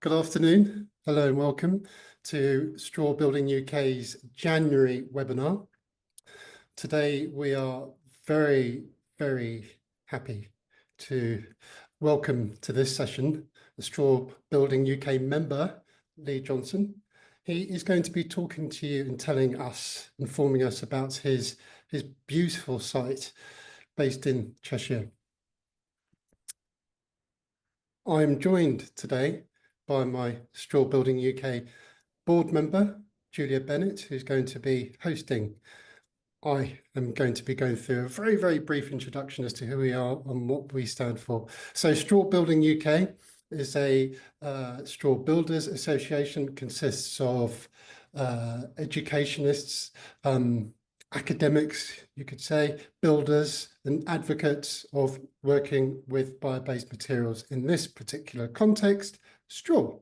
Good afternoon. Hello and welcome to Straw Building UK's January webinar. Today we are very, very happy to welcome to this session the Straw Building UK member, Lee Johnson. He is going to be talking to you and telling us, informing us about his beautiful site based in Cheshire. I'm joined today by my Straw Building UK board member, Julia Bennett, who's going to be hosting. I am going to be going through a very, very brief introduction as to who we are and what we stand for. So Straw Building UK is a straw builders association, consists of educationists, academics, you could say, builders and advocates of working with bio-based materials. In this particular context, straw.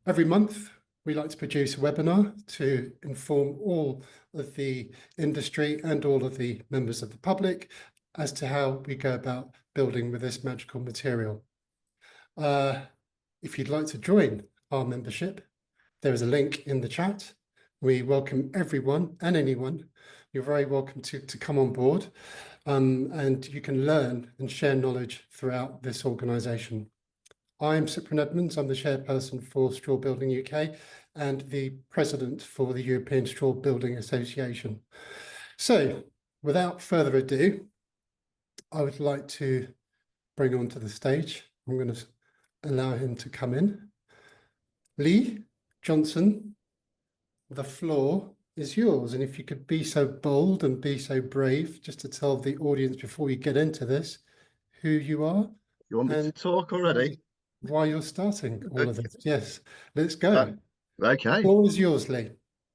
Every month, we like to produce a webinar to inform all of the industry and all of the members of the public as to how we go about building with this magical material. If you'd like to join our membership, there is a link in the chat. We welcome everyone and anyone. You're very welcome to come on board, and you can learn and share knowledge throughout this organisation. I'm Cyprian Edmonds. I'm the chairperson for Straw Building UK and the president for the European Straw Building Association. So, without further ado, I would like to bring onto the stage. I'm going to allow him to come in. Lee Johnson, the floor is yours. And if you could be so bold and be so brave, just to tell the audience before we get into this, who you are. You want me to talk already? Why you're starting all of this. Yes, let's go. Okay. The floor is yours, Lee.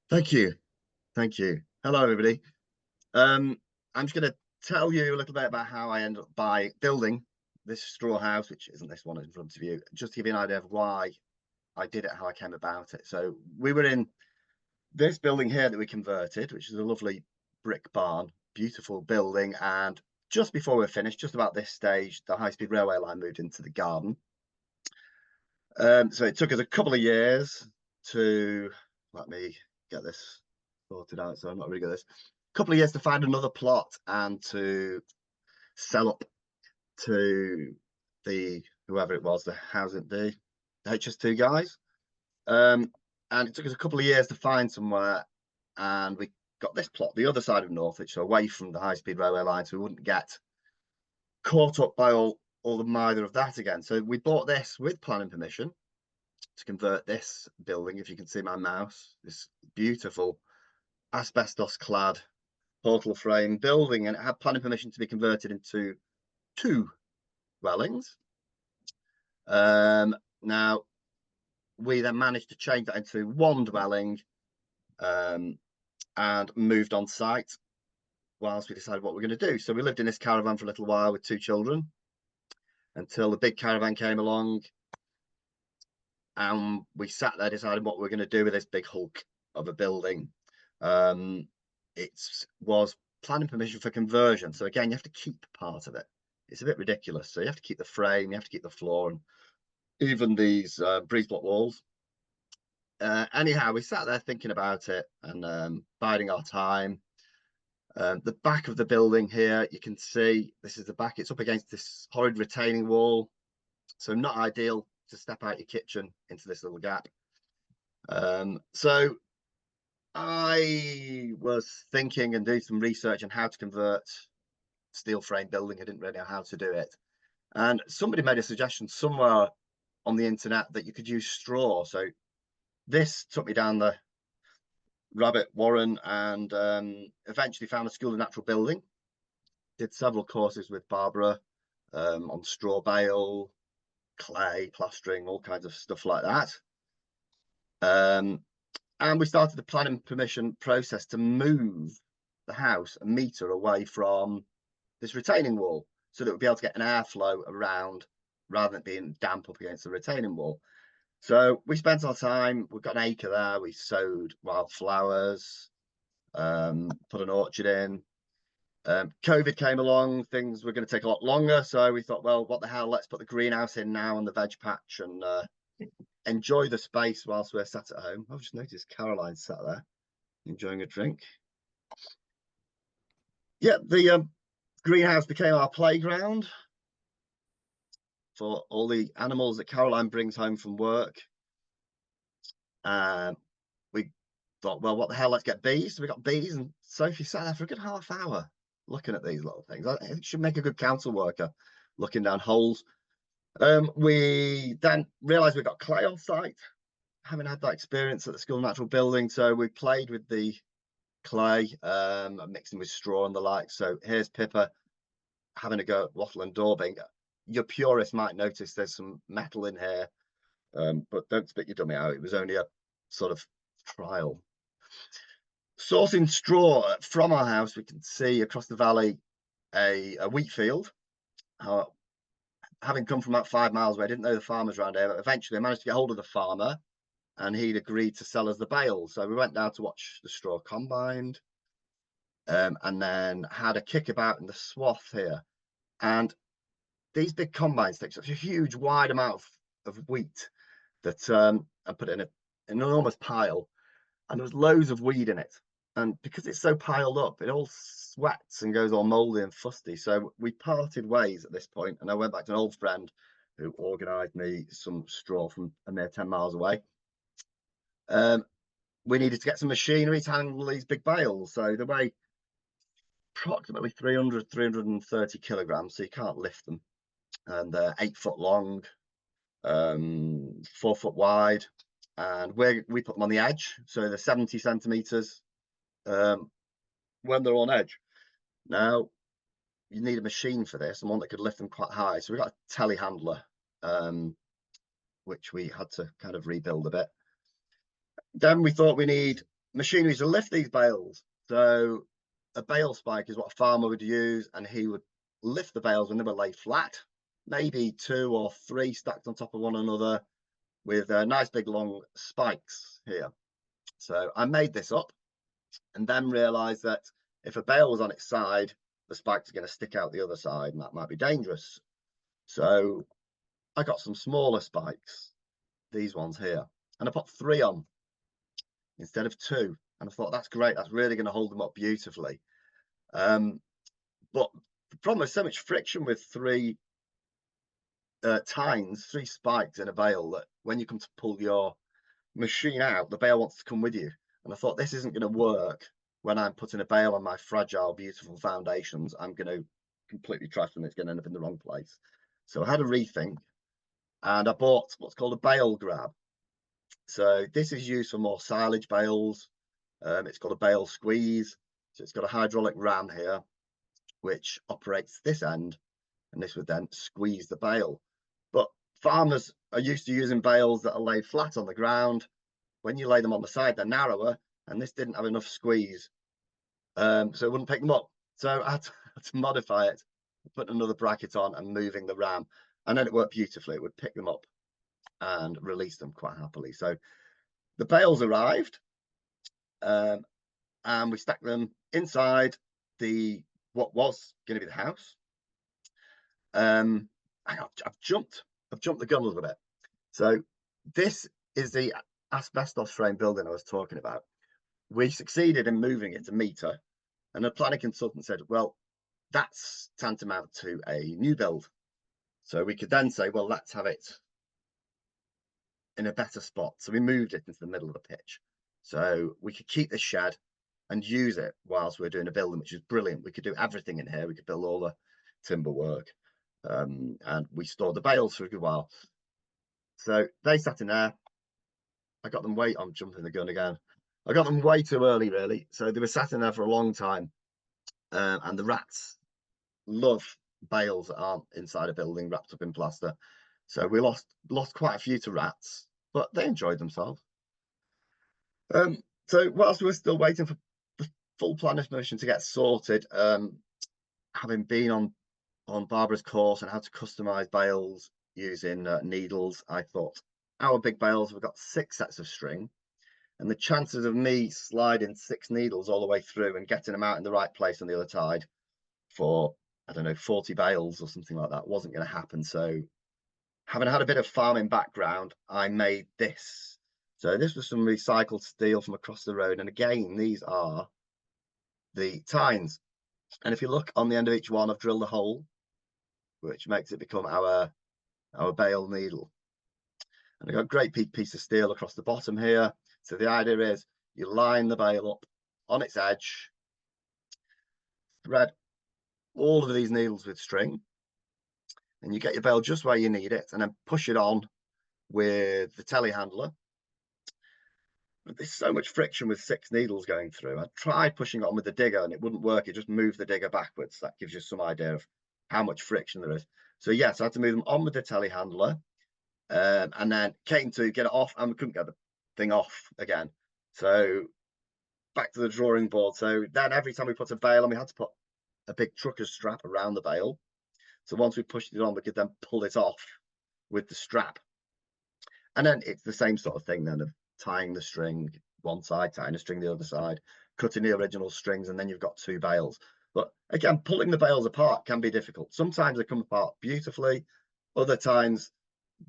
Thank you. Thank you. Hello, everybody. I'm just going to tell you a little bit about how I ended up by building this straw house, which isn't this one in front of you, just to give you an idea of why I did it, how I came about it. So we were in this building here that we converted, which is a lovely brick barn, beautiful building. And just before we were finished, just about this stage, the high-speed railway line moved into the garden. So it took us a couple of years to, let me get this sorted out, so I'm not really good at this. A couple of years to find another plot and to sell up to the, whoever it was, the housing, the HS2 guys. And it took us a couple of years to find somewhere, and we got this plot, the other side of Northwich, so away from the high-speed railway line, so we wouldn't get caught up by all the mither of that again. So we bought this with planning permission to convert this building. If you can see my mouse, this beautiful asbestos clad portal frame building, and it had planning permission to be converted into 2 dwellings. Now we then managed to change that into 1 dwelling and moved on site whilst we decided what we're going to do. So we lived in this caravan for a little while with 2 children until the big caravan came along, and we sat there deciding what we're going to do with this big hulk of a building. It was planning permission for conversion, so again you have to keep part of it. It's a bit ridiculous, so you have to keep the frame, you have to keep the floor, and even these breeze block walls. Anyhow, we sat there thinking about it and biding our time. The back of the building here, you can see this is the back. It's up against this horrid retaining wall, so not ideal to step out your kitchen into this little gap. So I was thinking and doing some research on how to convert steel frame building. I didn't really know how to do it, and somebody made a suggestion somewhere on the internet that you could use straw. So this took me down the rabbit warren, and eventually found a school of natural building. Did several courses with Barbara on straw bale, clay, plastering, all kinds of stuff like that. And we started the planning permission process to move the house a metre away from this retaining wall, so that we'd be able to get an airflow around rather than being damp up against the retaining wall. So we spent our time, we've got an acre there, we sowed wildflowers, put an orchard in. COVID came along, things were going to take a lot longer, so we thought, well, what the hell, let's put the greenhouse in now and the veg patch, and enjoy the space whilst we're sat at home. I've just noticed Caroline sat there enjoying a drink. Yeah, the greenhouse became our playground for all the animals that Caroline brings home from work. We thought, well, what the hell, let's get bees. So we got bees, and Sophie sat there for a good half hour looking at these little things. I think should make a good council worker, looking down holes. We then realized we got clay on site, having had that experience at the School of Natural Building. So we played with the clay, mixing with straw and the like. So here's Pippa having a go at wattle and daubing. Your purists might notice there's some metal in here, but don't spit your dummy out. It was only a sort of trial. Sourcing straw from our house, we can see across the valley a wheat field. Having come from about 5 miles away, I didn't know the farmers around here, but eventually I managed to get hold of the farmer, and he'd agreed to sell us the bales. So we went down to watch the straw combined, and then had a kickabout in the swath here. And these big combines take such a huge, wide amount of wheat that I put it in an enormous pile, and there was loads of weed in it. And because it's so piled up, it all sweats and goes all moldy and fusty. So we parted ways at this point, and I went back to an old friend who organised me some straw from a mere 10 miles away. We needed to get some machinery to handle these big bales. So they weigh approximately 330 kilograms, so you can't lift them. And they're 8 foot long, 4 foot wide, and we put them on the edge, so they're 70 centimeters when they're on edge. Now you need a machine for this, and one that could lift them quite high. So we got a telehandler, which we had to kind of rebuild a bit. Then we thought we need machinery to lift these bales. So a bale spike is what a farmer would use, and he would lift the bales when they were laid flat, maybe 2 or 3 stacked on top of one another, with nice big long spikes here. So I made this up, and then realized that if a bale was on its side, the spikes are going to stick out the other side, and that might be dangerous. So I got some smaller spikes, these ones here, and I put 3 on instead of 2. And I thought, that's great, that's really going to hold them up beautifully. But the problem is so much friction with 3 tines, 3 spikes in a bale, that when you come to pull your machine out, the bale wants to come with you. And I thought, this isn't going to work when I'm putting a bale on my fragile, beautiful foundations. I'm going to completely trash them. It's going to end up in the wrong place. So I had a rethink, and I bought what's called a bale grab. So this is used for more silage bales. It's got a bale squeeze. So it's got a hydraulic ram here, which operates this end, and this would then squeeze the bale. But farmers are used to using bales that are laid flat on the ground. When you lay them on the side, they're narrower, and this didn't have enough squeeze, so it wouldn't pick them up. So I had to modify it, put another bracket on and moving the ram, and then it worked beautifully. It would pick them up and release them quite happily. So the bales arrived, and we stacked them inside what was going to be the house. I've jumped the gun a little bit. So this is the asbestos frame building I was talking about. We succeeded in moving it a metre, and the planning consultant said, well, that's tantamount to a new build. So we could then say, well, let's have it in a better spot. So we moved it into the middle of the pitch. So we could keep this shed and use it whilst we're doing a building, which is brilliant. We could do everything in here. We could build all the timber work, and we stored the bales for a good while. So they sat in there. I got them I'm jumping the gun again. I got them way too early, really. So they were sat in there for a long time, and the rats love bales that aren't inside a building wrapped up in plaster. So we lost quite a few to rats, but they enjoyed themselves. So whilst we were still waiting for the full planning permission to get sorted, having been on Barbara's course on how to customize bales using needles, I thought, our big bales, we've got 6 sets of string, and the chances of me sliding 6 needles all the way through and getting them out in the right place on the other side for, I don't know, 40 bales or something like that wasn't going to happen. So having had a bit of farming background, I made this. So this was some recycled steel from across the road. And again, these are the tines. And if you look on the end of each one, I've drilled a hole, which makes it become our bale needle. And I've got a great big piece of steel across the bottom here. So the idea is you line the bale up on its edge, thread all of these needles with string, and you get your bale just where you need it, and then push it on with the telehandler. But there's so much friction with 6 needles going through. I tried pushing it on with the digger and it wouldn't work. It just moved the digger backwards. That gives you some idea of how much friction there is. So yes, I had to move them on with the telehandler, and then came to get it off and we couldn't get the thing off again. So back to the drawing board. So then every time we put a bale on, we had to put a big trucker's strap around the bale. So once we pushed it on, we could then pull it off with the strap. And then it's the same sort of thing then of tying the string one side, tying the string the other side, cutting the original strings, and then you've got 2 bales. But again, pulling the bales apart can be difficult. Sometimes they come apart beautifully, other times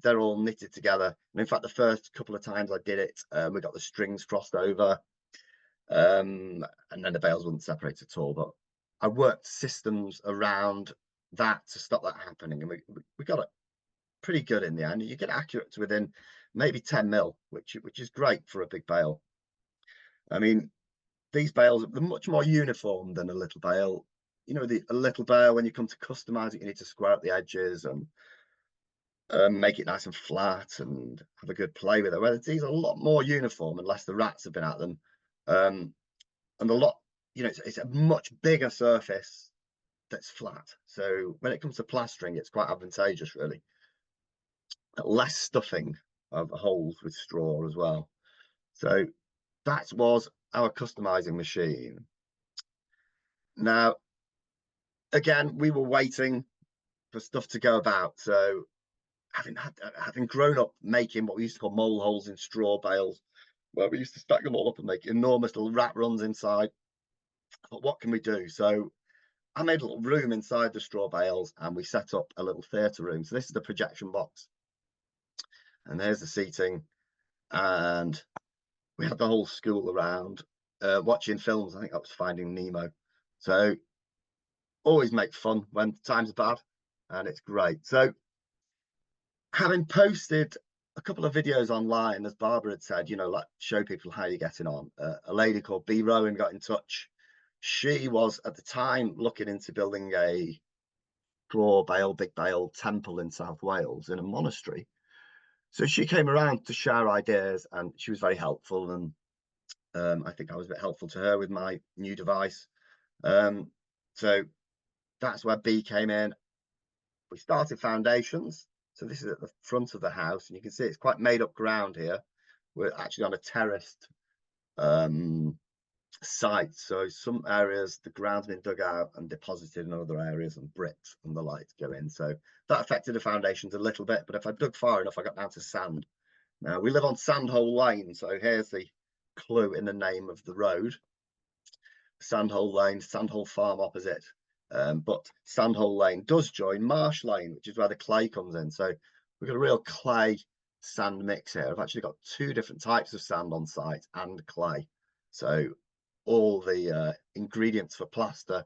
they're all knitted together. And in fact, the first couple of times I did it, we got the strings crossed over, and then the bales wouldn't separate at all. But I worked systems around that to stop that happening, and we got it pretty good in the end. You get accurate to within maybe 10 mil, which is great for a big bale. I mean, these bales are much more uniform than a little bale. You know, a little bale, when you come to customize it, you need to square up the edges and make it nice and flat and have a good play with it. Whereas these are a lot more uniform unless the rats have been at them. And a lot, you know, it's a much bigger surface that's flat. So when it comes to plastering, it's quite advantageous, really. Less stuffing of holes with straw as well. So that was our customizing machine. Now, again, we were waiting for stuff to go about. So having grown up making what we used to call mole holes in straw bales, where we used to stack them all up and make enormous little rat runs inside. But what can we do? So I made a little room inside the straw bales and we set up a little theatre room. So this is the projection box. And there's the seating. And we had the whole school around watching films. I think that was Finding Nemo. So always make fun when times are bad, and it's great. So having posted a couple of videos online, as Barbara had said, you know, like show people how you're getting on, a lady called B Rowan got in touch. She was at the time looking into building a big bale temple in South Wales in a monastery. So she came around to share ideas and she was very helpful, and I think I was a bit helpful to her with my new device. So that's where B came in. We started foundations. So this is at the front of the house, and you can see it's quite made up ground here. We're actually on a terraced site. So some areas the ground's been dug out and deposited in other areas, and bricks and the like go in. So that affected the foundations a little bit, but if I dug far enough, I got down to sand. Now we live on Sandhole Lane, so here's the clue in the name of the road. Sandhole Lane, Sandhole Farm opposite. But Sandhole Lane does join Marsh Lane, which is where the clay comes in. So we've got a real clay sand mix here. I've actually got 2 different types of sand on site and clay. So all the ingredients for plaster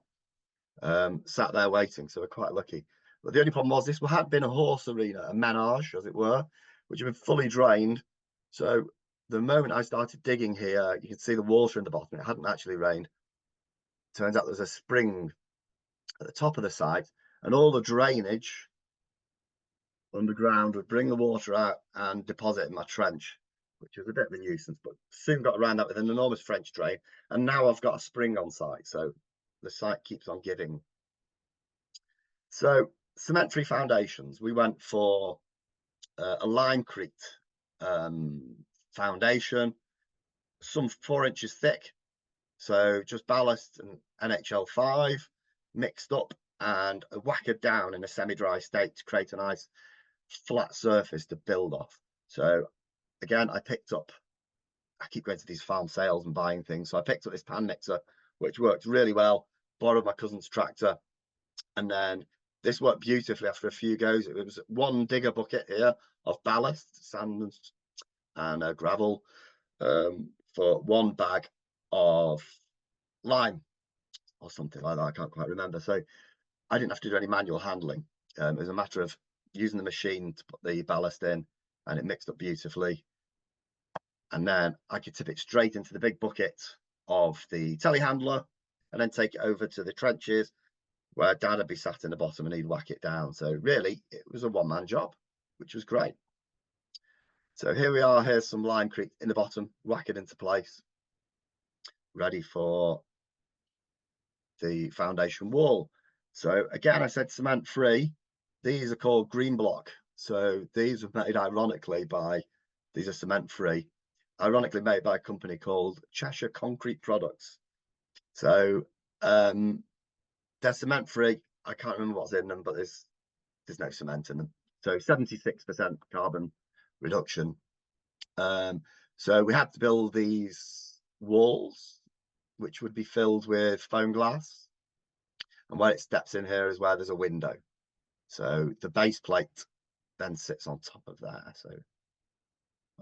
sat there waiting. So we're quite lucky. But the only problem was this had been a horse arena, a menage, as it were, which had been fully drained. So the moment I started digging here, you can see the water in the bottom. It hadn't actually rained. Turns out there's a spring at the top of the site, and all the drainage underground would bring the water out and deposit in my trench, which was a bit of a nuisance, but soon got around that with an enormous French drain. And now I've got a spring on site, so the site keeps on giving. So cement-free foundations, we went for a limecrete foundation, some 4 inches thick. So just ballast and NHL5 mixed up and whackered down in a semi-dry state to create a nice flat surface to build off. So again, I keep going to these farm sales and buying things. So I picked up this pan mixer, which worked really well, borrowed my cousin's tractor, and then this worked beautifully after a few goes. It was one digger bucket here of ballast, sand and gravel, for one bag of lime or something like that. I can't quite remember. So I didn't have to do any manual handling. It was a matter of using the machine to put the ballast in, and it mixed up beautifully. And then I could tip it straight into the big bucket of the telehandler and then take it over to the trenches where Dad would be sat in the bottom and he'd whack it down. So really, it was a one-man job, which was great. So here we are. Here's some limecrete in the bottom, whack it into place, ready for the foundation wall. So again, I said cement free. These are called green block. So these were made ironically by, these are cement free, ironically made by a company called Cheshire Concrete Products. So they're cement free. I can't remember what's in them, but there's no cement in them. So 76% carbon reduction. So we had to build these walls, which would be filled with foam glass. And where it steps in here is where there's a window. So the base plate then sits on top of that. So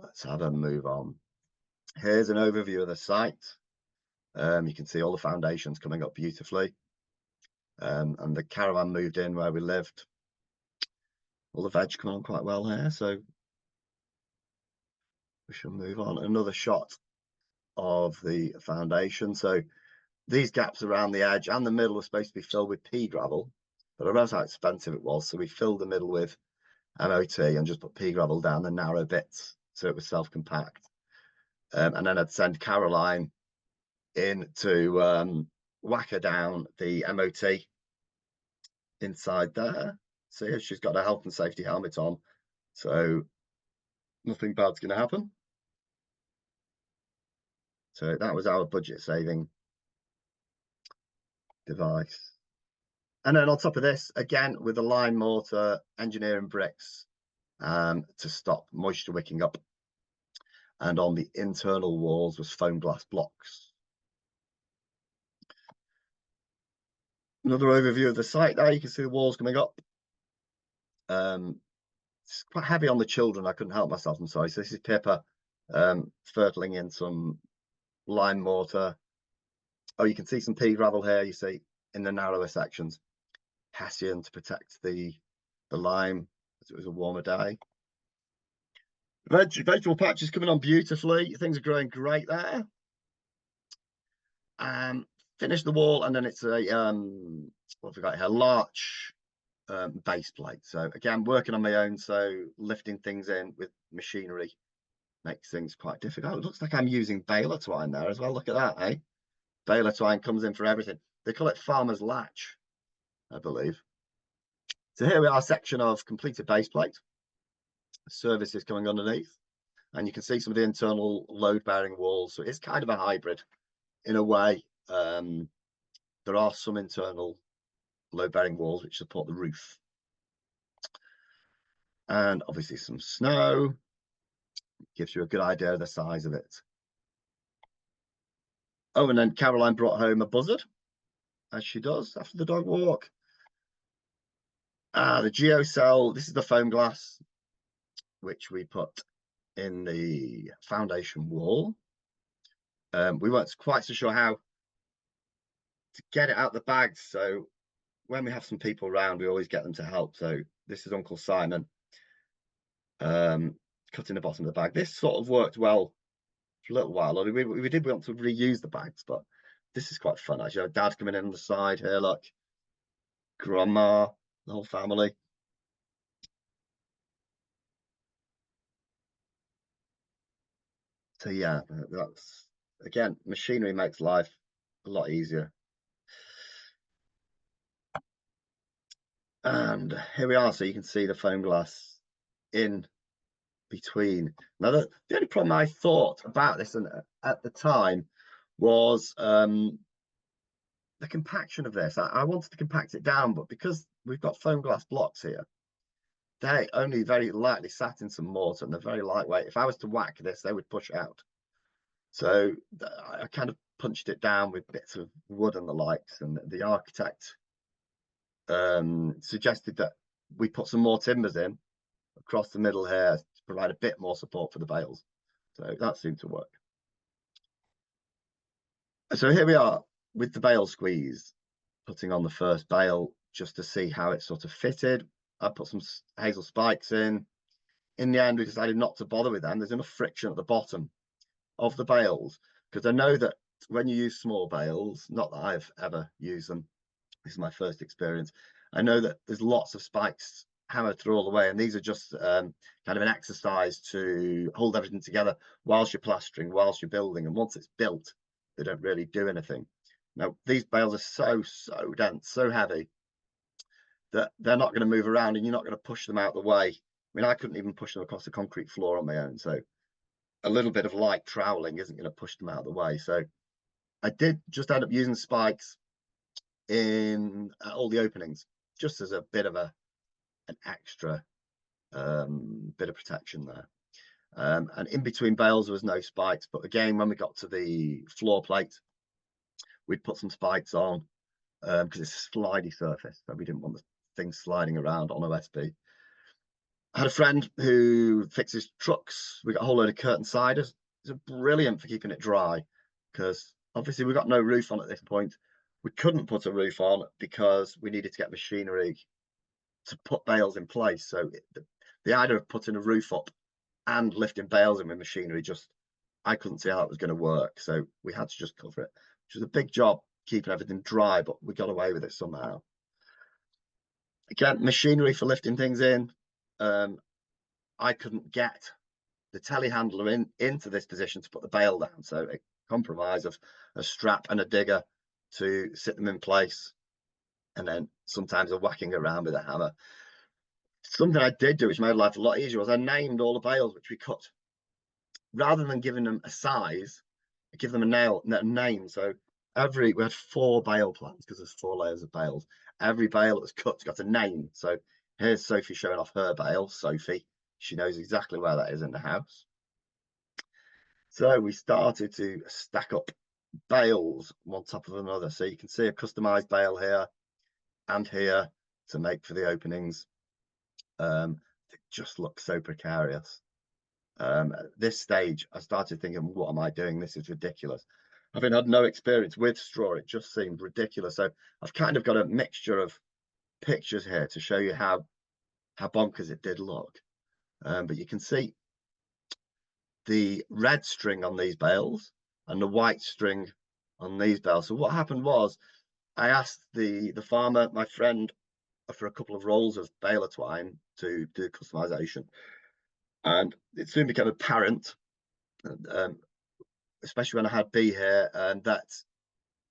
let's have a move on. Here's an overview of the site. You can see all the foundations coming up beautifully. And the caravan moved in where we lived. All the veg coming on quite well here. So we shall move on. Another shot of the foundation. So these gaps around the edge and the middle were supposed to be filled with pea gravel, but I realized how expensive it was. So we filled the middle with MOT and just put pea gravel down the narrow bits so it was self-compact. And then I'd send Caroline in to whack her down the MOT inside there. See, she's got a health and safety helmet on, so nothing bad's going to happen. So that was our budget saving device. And then on top of this, again, with the lime mortar, engineering bricks to stop moisture wicking up. And on the internal walls was foam glass blocks. Another overview of the site there. You can see the walls coming up. It's quite heavy on the children. I couldn't help myself. I'm sorry. So this is Pippa fertiling in some lime mortar. Oh, you can see some pea gravel here. You see in the narrower sections. Hessian to protect the lime as it was a warmer day. Vegetable patch is coming on beautifully. Things are growing great there. Finish the wall, and then it's a what have we got here? Larch base plate. So again, working on my own, so lifting things in with machinery makes things quite difficult. It looks like I'm using baler twine there as well. Look at that, eh? Baler twine comes in for everything. They call it farmer's latch, I believe. So here we are, a section of completed base plate. Services coming underneath, and you can see some of the internal load-bearing walls. So it's kind of a hybrid in a way. There are some internal load-bearing walls which support the roof, and obviously some snow gives you a good idea of the size of it. Oh, and then Caroline brought home a buzzard, as she does after the dog walk. The geocell, this is the foam glass which we put in the foundation wall. We weren't quite so sure how to get it out the bags, so when we have some people around, we always get them to help. So this is Uncle Simon cutting the bottom of the bag. This sort of worked well for a little while. We did want to reuse the bags, but this is quite fun actually. Dad coming in on the side here, look, Grandma, the whole family. So yeah, that's, again, machinery makes life a lot easier. And here we are, so you can see the foam glass in between. Now, the only problem I thought about this and at the time was the compaction of this. I wanted to compact it down, but because we've got foam glass blocks here, they only very lightly sat in some mortar and they're very lightweight. If I was to whack this, they would push out. So I kind of punched it down with bits of wood and the likes, and the architect suggested that we put some more timbers in across the middle here to provide a bit more support for the bales. So that seemed to work. So here we are with the bale squeeze, putting on the first bale just to see how it sort of fitted. I put some hazel spikes in. In the end, we decided not to bother with them. There's enough friction at the bottom of the bales, because I know that when you use small bales, not that I've ever used them, this is my first experience, I know that there's lots of spikes hammered through all the way, and these are just kind of an exercise to hold everything together whilst you're plastering, whilst you're building, and once it's built, they don't really do anything. Now, these bales are so dense, so heavy, that they're not going to move around, and you're not going to push them out the way. I mean, I couldn't even push them across the concrete floor on my own, so a little bit of light troweling isn't going to push them out of the way. So I did just end up using spikes in all the openings, just as a bit of an extra bit of protection there. And in between bales there was no spikes, but again, when we got to the floor plate, we'd put some spikes on because it's a slidey surface, so we didn't want the thing sliding around on OSB. I had a friend who fixes trucks. We got a whole load of curtain siders. It's brilliant for keeping it dry, because obviously we got no roof on at this point. We couldn't put a roof on because we needed to get machinery to put bales in place. So the idea of putting a roof up and lifting bales in with machinery, I couldn't see how that was going to work. So we had to just cover it, which was a big job keeping everything dry, but we got away with it somehow. Again, machinery for lifting things in. I couldn't get the telehandler into this position to put the bale down, so a compromise of a strap and a digger to sit them in place, and then sometimes a whacking around with a hammer. Something I did do, which made life a lot easier, was I named all the bales which we cut. Rather than giving them a size, I give them a name. So we had 4 bale plans, because there's 4 layers of bales. Every bale that was cut's got a name. So here's Sophie showing off her bale. Sophie, she knows exactly where that is in the house. So we started to stack up bales one top of another. So you can see a customized bale here and here to make for the openings. It just looks so precarious. At this stage, I started thinking, what am I doing? This is ridiculous. Having had no experience with straw, it just seemed ridiculous. So I've kind of got a mixture of pictures here to show you how bonkers it did look. But you can see the red string on these bales and the white string on these bales. So what happened was, I asked the farmer, my friend, for a couple of rolls of baler twine to do customization, and it soon became apparent, especially when I had B here, that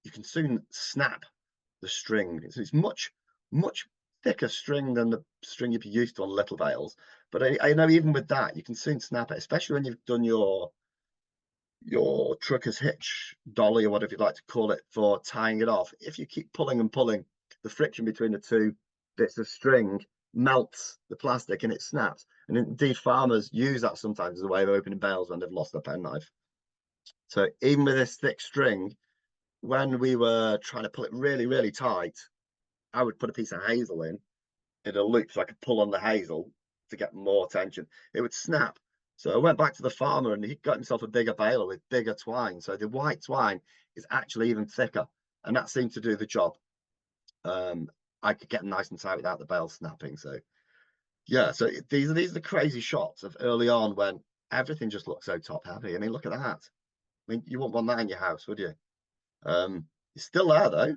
you can soon snap the string. So it's much thicker string than the string you'd be used to on little bales, but I know even with that you can soon snap it, especially when you've done your trucker's hitch dolly, or whatever you'd like to call it, for tying it off. If you keep pulling and pulling, the friction between the 2 bits of string melts the plastic and it snaps. And indeed, farmers use that sometimes as a way of opening bales when they've lost their penknife. So even with this thick string, when we were trying to pull it really tight, I would put a piece of hazel in a loop so I could pull on the hazel to get more tension. It would snap. So I went back to the farmer and he got himself a bigger baler with bigger twine. So the white twine is actually even thicker, and that seemed to do the job. I could get nice and tight without the bale snapping. So yeah, so these are the crazy shots of early on when everything just looks so top heavy. I mean, look at that. I mean, you wouldn't want that in your house, would you? It's still there though.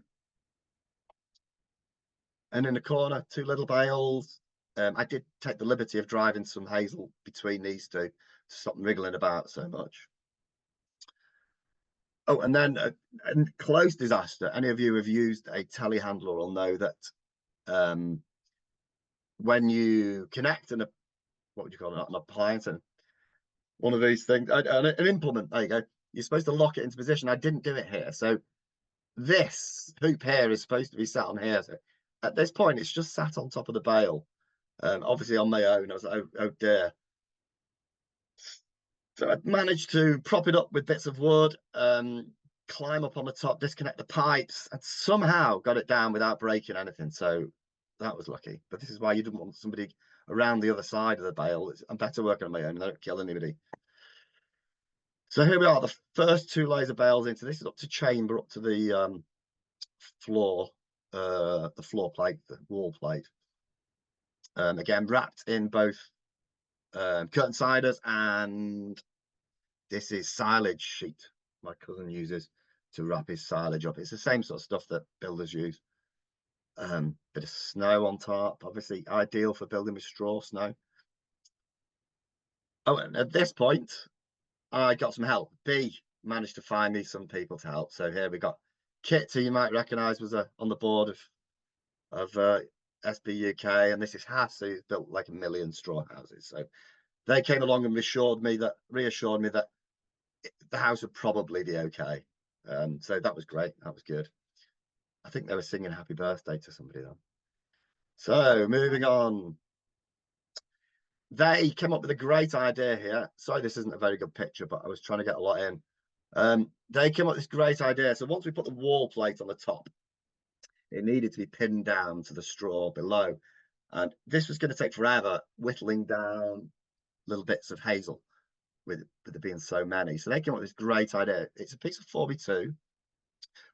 And in the corner, 2 little bales. I did take the liberty of driving some hazel between these 2 to stop them wriggling about so much. Oh, and then a close disaster. Any of you who have used a telehandler will know that when you connect what would you call it, an appliance, and one of these things, an implement, there you go, you're supposed to lock it into position. I didn't do it here. So this hoop here is supposed to be sat on here. So at this point, it's just sat on top of the bale. Obviously on my own, I was like, oh dear. So I managed to prop it up with bits of wood, climb up on the top, disconnect the pipes, and somehow got it down without breaking anything. So that was lucky. But this is why you didn't want somebody around the other side of the bale. I'm better working on my own. I don't kill anybody. So here we are, the first 2 layers of bales into this is up to chamber, up to the floor plate, the wall plate. Again, wrapped in both curtain siders, and this is silage sheet my cousin uses to wrap his silage up. It's the same sort of stuff that builders use. Bit of snow on top, obviously ideal for building with straw snow. Oh, and at this point, I got some help. B managed to find me some people to help. So here we got Kit, who you might recognise was on the board of SBUK, and this is Hass, who's built like 1 million straw houses. So they came along and reassured me that the house would probably be okay. So that was great. That was good. I think they were singing happy birthday to somebody then. So moving on. They came up with a great idea here. Sorry, this isn't a very good picture, but I was trying to get a lot in. They came up with this great idea. So once we put the wall plate on the top, it needed to be pinned down to the straw below. And this was going to take forever, whittling down little bits of hazel with there being so many. So they came up with this great idea. It's a piece of 4x2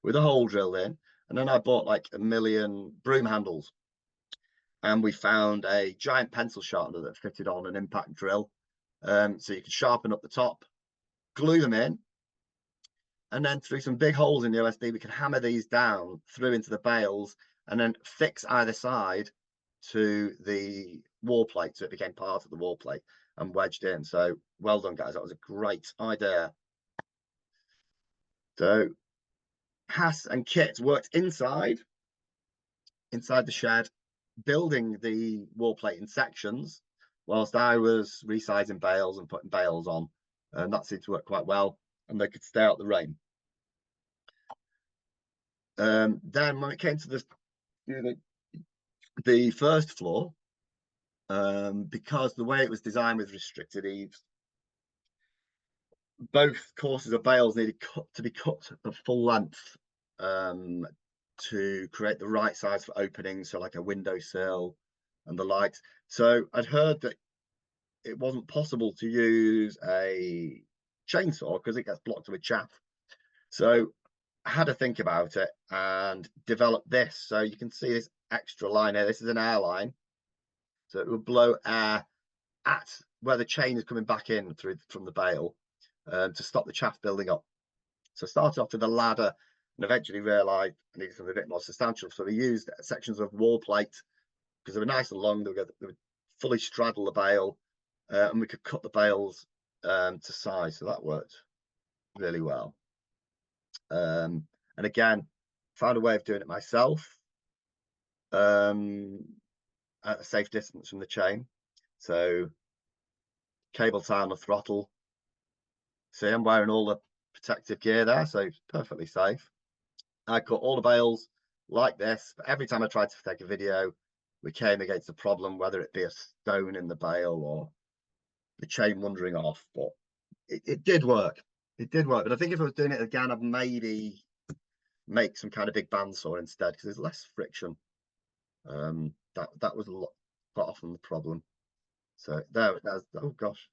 with a hole drilled in. And then I bought like 1 million broom handles. And we found a giant pencil sharpener that fitted on an impact drill. So you could sharpen up the top, glue them in, and then through some big holes in the OSB, we can hammer these down through into the bales and then fix either side to the wall plate. So it became part of the wall plate and wedged in. So well done, guys. That was a great idea. So Hass and Kit worked inside the shed, building the wall plate in sections, whilst I was resizing bales and putting bales on, and that seemed to work quite well, and they could stay out the rain. Then when it came to the first floor, because the way it was designed with restricted eaves, both courses of bales needed to be cut at full length to create the right size for openings, so like a windowsill and the likes. So I'd heard that it wasn't possible to use a chainsaw because it gets blocked with chaff. So I had to think about it and develop this. So you can see this extra line here. This is an air line. So it will blow air at where the chain is coming back in from the bale to stop the chaff building up. So I started off with a ladder and eventually realised I needed something a bit more substantial. So we used sections of wall plate because they were nice and long. They would fully straddle the bale and we could cut the bales to size. So that worked really well. And again, found a way of doing it myself at a safe distance from the chain. So cable tie on the throttle. See, I'm wearing all the protective gear there, so it's perfectly safe. I cut all the bales like this, but every time I tried to take a video, we came against a problem, whether it be a stone in the bale or the chain wandering off. But it did work. It did work. But I think if I was doing it again, I'd maybe make some kind of big bandsaw instead because there's less friction. That was a lot quite often the problem. So there's oh gosh,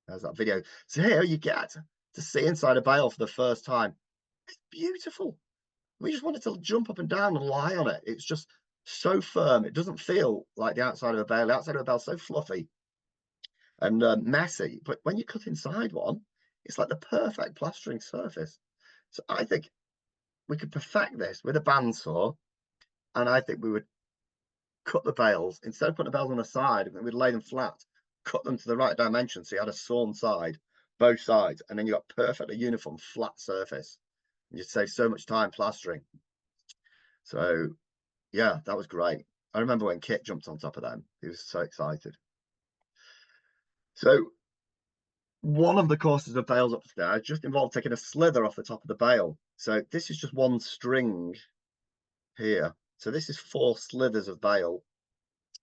there's that video. So here you get to see inside a bale for the first time. It's beautiful. We just wanted to jump up and down and lie on it. It's just so firm. It doesn't feel like the outside of a bale. The outside of a bale is so fluffy and messy. But when you cut inside one, it's like the perfect plastering surface. So I think we could perfect this with a bandsaw, and I think we would cut the bales instead of putting the bales on the side. We'd lay them flat, cut them to the right dimension, so you had a sawn side, both sides, and then you got perfectly uniform flat surface. And you'd save so much time plastering. So yeah, that was great. I remember when Kit jumped on top of them, he was so excited. So one of the courses of bales upstairs just involved taking a slither off the top of the bale. So this is just one string here. So this is 4 slithers of bale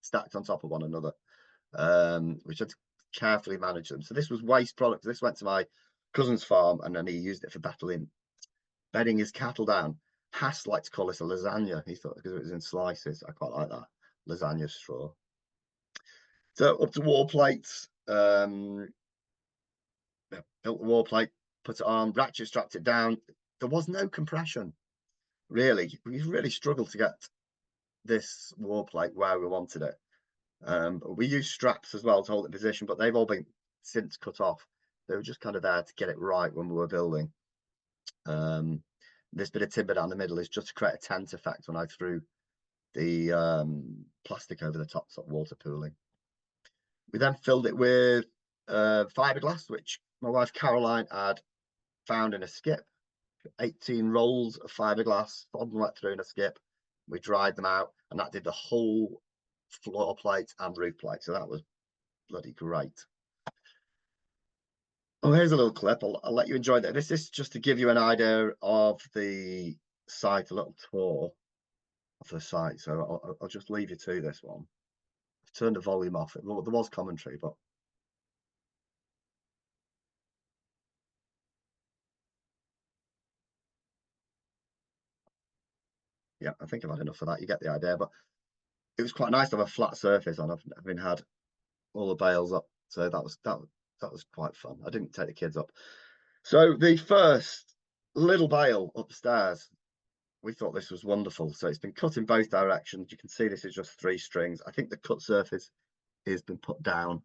stacked on top of one another, which I had to carefully manage them. So this was waste product. This went to my cousin's farm and then he used it for bedding his cattle down. Hass liked to call this a lasagna. He thought because it was in slices. I quite like that. lasagna straw. So up to wall plates. Built the wall plate, put it on, ratchet strapped it down. There was no compression, really. We really struggled to get this wall plate where we wanted it. We used straps as well to hold it in position, but they've all been since cut off. They were just kind of there to get it right when we were building. This bit of timber down the middle is just to create a tent effect when I threw the plastic over the top, sort of water pooling. We then filled it with fiberglass, which my wife Caroline had found in a skip. 18 rolls of fiberglass, folded right through in a skip. We dried them out, and that did the whole floor plate and roof plate. So that was bloody great. Oh, here's a little clip. I'll let you enjoy that. This is just to give you an idea of the site, a little tour of the site. So I'll just leave you to this one. I've turned the volume off. There was commentary, but yeah, I think I've had enough of that. You get the idea. But it was quite nice to have a flat surface on. I've been had all the bales up, so that was quite fun. I didn't take the kids up. So the first little bale upstairs, we thought this was wonderful. So it's been cut in both directions. You can see this is just 3 strings. I think the cut surface has been put down,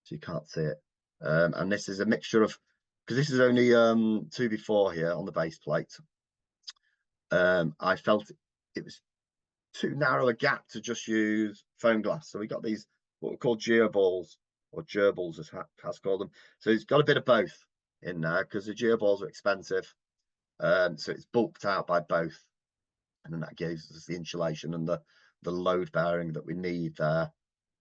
so you can't see it. And this is a mixture of, because this is only 2x4 here on the base plate. I felt it was too narrow a gap to just use foam glass. So we got these what we call gearballs, or gerbils as Has called them. So it's got a bit of both in there because the gearballs are expensive. So it's bulked out by both, and then that gives us the insulation and the load bearing that we need there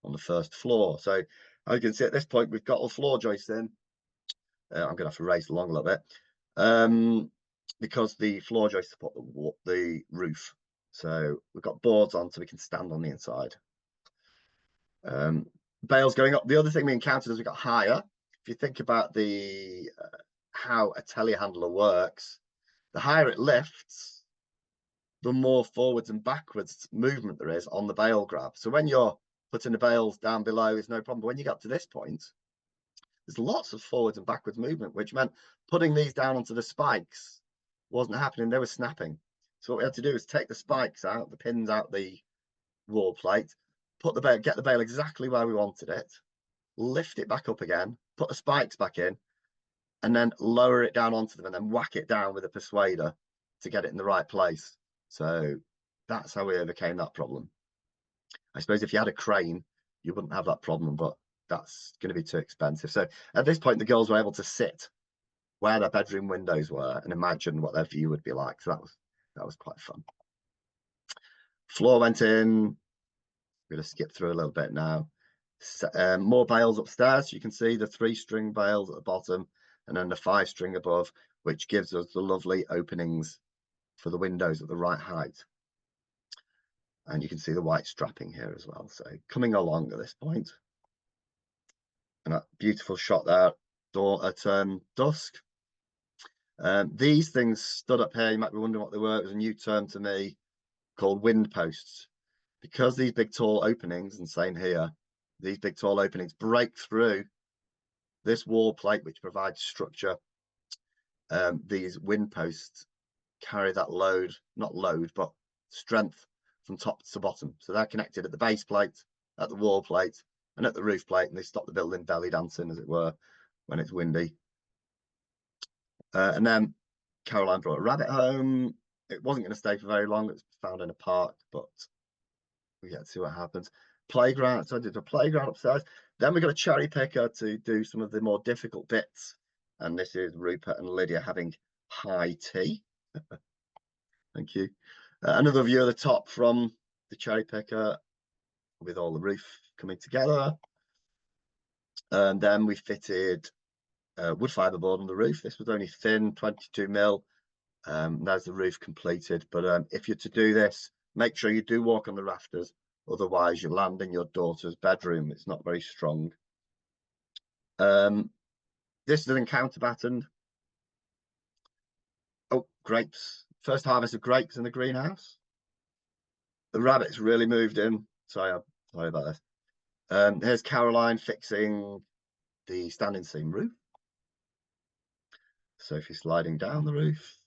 on the first floor. So as you can see at this point, we've got all floor joists in. I'm gonna have to race along a little bit because the floor joists support the roof. So we've got boards on so we can stand on the inside. Bales going up. The other thing we encountered as we got higher, if you think about the how a telehandler works, the higher it lifts, the more forwards and backwards movement there is on the bale grab. So when you're putting the bales down below, it's no problem. But when you get up to this point, there's lots of forwards and backwards movement, which meant putting these down onto the spikes wasn't happening. They were snapping. So what we had to do is take the spikes out, the pins out the wall plate, put the bale, get the bale exactly where we wanted it, lift it back up again, put the spikes back in, and then lower it down onto them, and then whack it down with a persuader to get it in the right place. So that's how we overcame that problem. I suppose if you had a crane, you wouldn't have that problem, but that's going to be too expensive. So at this point, the girls were able to sit where their bedroom windows were and imagine what their view would be like. So that was quite fun. Floor went in. We're going to skip through a little bit now. More bales upstairs. You can see the 3-string bales at the bottom and then the 5-string above, which gives us the lovely openings for the windows at the right height. And you can see the white strapping here as well. So coming along at this point. And that beautiful shot there at dusk. These things stood up here. You might be wondering what they were. It was a new term to me called wind posts. Because these big tall openings, and same here, these big tall openings break through this wall plate, which provides structure. These wind posts carry that load, not load, but strength from top to bottom. So they're connected at the base plate, at the wall plate, and at the roof plate, and they stop the building belly dancing, as it were, when it's windy. And then Caroline brought a rabbit home. It wasn't going to stay for very long. It was found in a park, but we get to see what happens. Playground. So I did a playground upstairs. Then we got a cherry picker to do some of the more difficult bits. And this is Rupert and Lydia having high tea. Thank you. Another view of the top from the cherry picker with all the roof coming together. And then we fitted wood fibre board on the roof. This was only thin, 22 mil. There's the roof completed. But if you're to do this, make sure you do walk on the rafters. Otherwise, you land in your daughter's bedroom. It's not very strong. This is an encounter pattern. Oh, grapes. First harvest of grapes in the greenhouse. The rabbits really moved in sorry about this. Here's Caroline fixing the standing seam roof. Sophie sliding down the roof.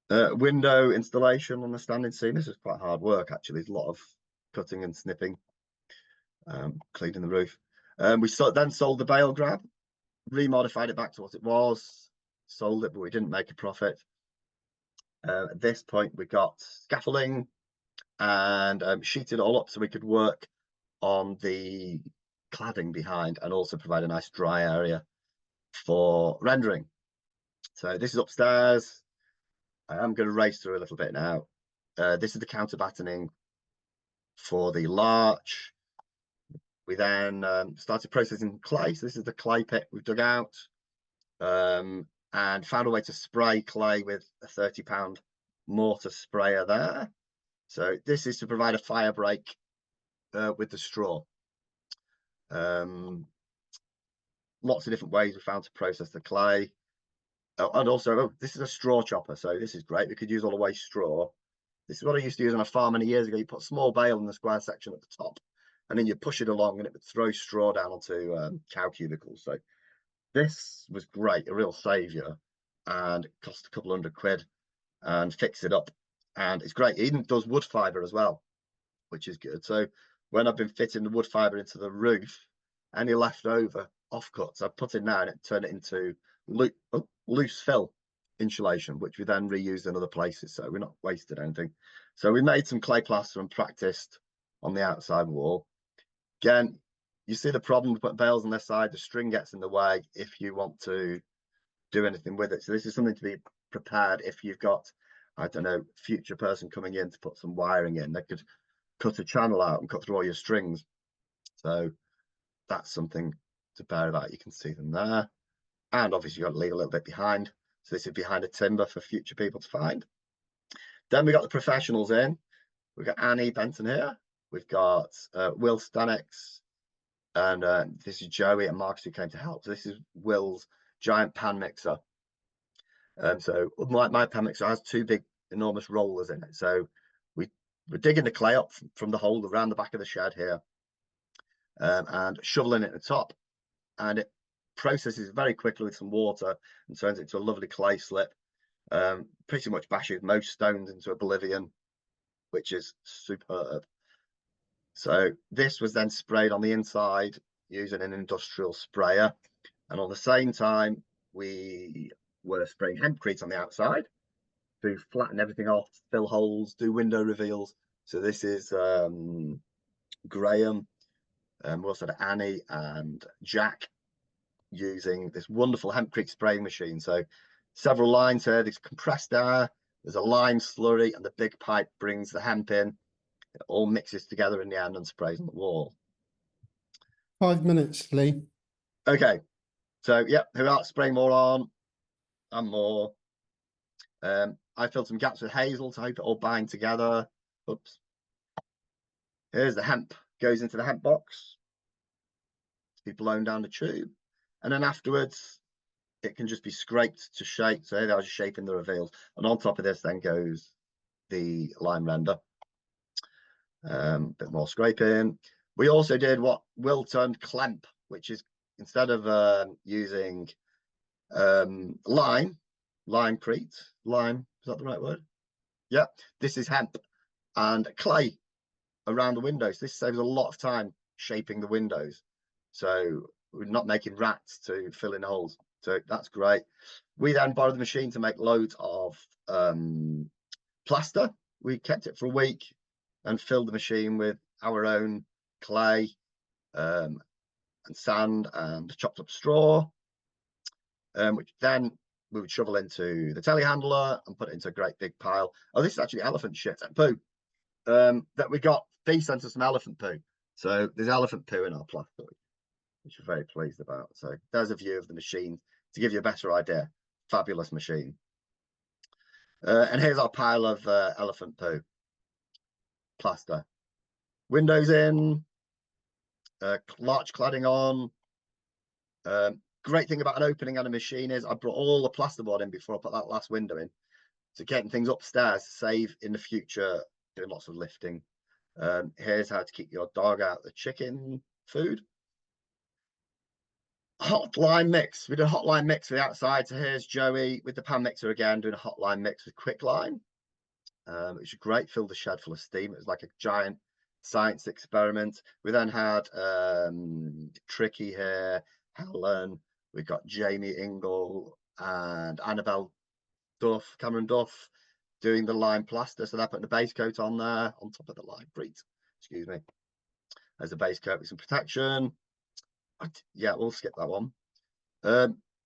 Window installation on the standing seam. This is quite hard work, actually. There's a lot of cutting and snipping, cleaning the roof. We then sold the bale grab, remodified it back to what it was, sold it, but we didn't make a profit. At this point, we got scaffolding and sheeted it all up so we could work on the cladding behind and also provide a nice dry area for rendering. So this is upstairs. I'm going to race through a little bit now. This is the counter battening for the larch. We then started processing clay. So this is the clay pit we've dug out, and found a way to spray clay with a 30-pound mortar sprayer there. So this is to provide a fire break with the straw. Lots of different ways we found to process the clay. And also, this is a straw chopper, so this is great. We could use all the waste straw. This is what I used to use on a farm many years ago. You put a small bale in the square section at the top, and then you push it along, and it would throw straw down onto cow cubicles. So this was great, a real saviour, and it cost a couple £100 and fix it up. And it's great. It even does wood fibre as well, which is good. So when I've been fitting the wood fibre into the roof, any leftover offcuts I've put in now, and it turned it into loose fill insulation, which we then reused in other places, so we're not wasted anything. So we made some clay plaster and practiced on the outside wall. Again, you see the problem with putting bales on this side, the string gets in the way if you want to do anything with it. So this is something to be prepared if you've got, I don't know, future person coming in to put some wiring in. They could cut a channel out and cut through all your strings. So that's something to bear about. You can see them there. And obviously you've got to leave a little bit behind. So this is behind a timber for future people to find. Then we got the professionals in. We've got Annie Benton here. We've got Will Stanex. And this is Joey and Marcus who came to help. So this is Will's giant pan mixer. So my pan mixer has two big, enormous rollers in it. So we're digging the clay up from the hole around the back of the shed here, and shoveling it at the top. And it processes very quickly with some water and turns it into a lovely clay slip. Pretty much bashes most stones into oblivion, which is superb. So this was then sprayed on the inside using an industrial sprayer, and on the same time we were spraying hempcrete on the outside to flatten everything off, fill holes, do window reveals. So this is Graham, we also had Annie and Jack using this wonderful hempcrete spraying machine. So several lines here. There's compressed air, there's a lime slurry, and the big pipe brings the hemp in. It all mixes together in the end and sprays on the wall. 5 minutes, Lee. Okay, so yeah, who else spraying more on and more? I filled some gaps with hazel to hope it all bind together. Oops. Here's the hemp, goes into the hemp box to be blown down the tube, and then afterwards it can just be scraped to shape. So here I was shaping the reveals, and on top of this then goes the lime render. Bit more scraping. We also did what Will termed clemp, which is instead of using limecrete, lime, is that the right word? Yeah, this is hemp and clay around the windows. This saves a lot of time shaping the windows, so we're not making rats to fill in holes. So that's great. We then borrowed the machine to make loads of plaster. We kept it for a week and filled the machine with our own clay and sand and chopped up straw, which then we would shovel into the telehandler and put it into a great big pile. Oh, this is actually elephant shit and poo that we got. They sent us some elephant poo. So there's elephant poo in our plaster, which we're very pleased about. So there's a view of the machine to give you a better idea. Fabulous machine. And here's our pile of elephant poo plaster. Windows in, larch cladding on. Great thing about an opening and a machine is I brought all the plasterboard in before I put that last window in. So getting things upstairs to save in the future, doing lots of lifting Here's how to keep your dog out of the chicken food. Hotline mix. We did a hotline mix for the outside. So here's Joey with the pan mixer again, doing a hotline mix with quicklime. Which was great. Filled the shed full of steam. It was like a giant science experiment. We then had Tricky here, Helen. We got Jamie Ingle and Annabelle Duff, Cameron Duff, doing the lime plaster. So they're putting the base coat on there on top of the lime. Great. Excuse me. There's a base coat with some protection. Yeah, we'll skip that one.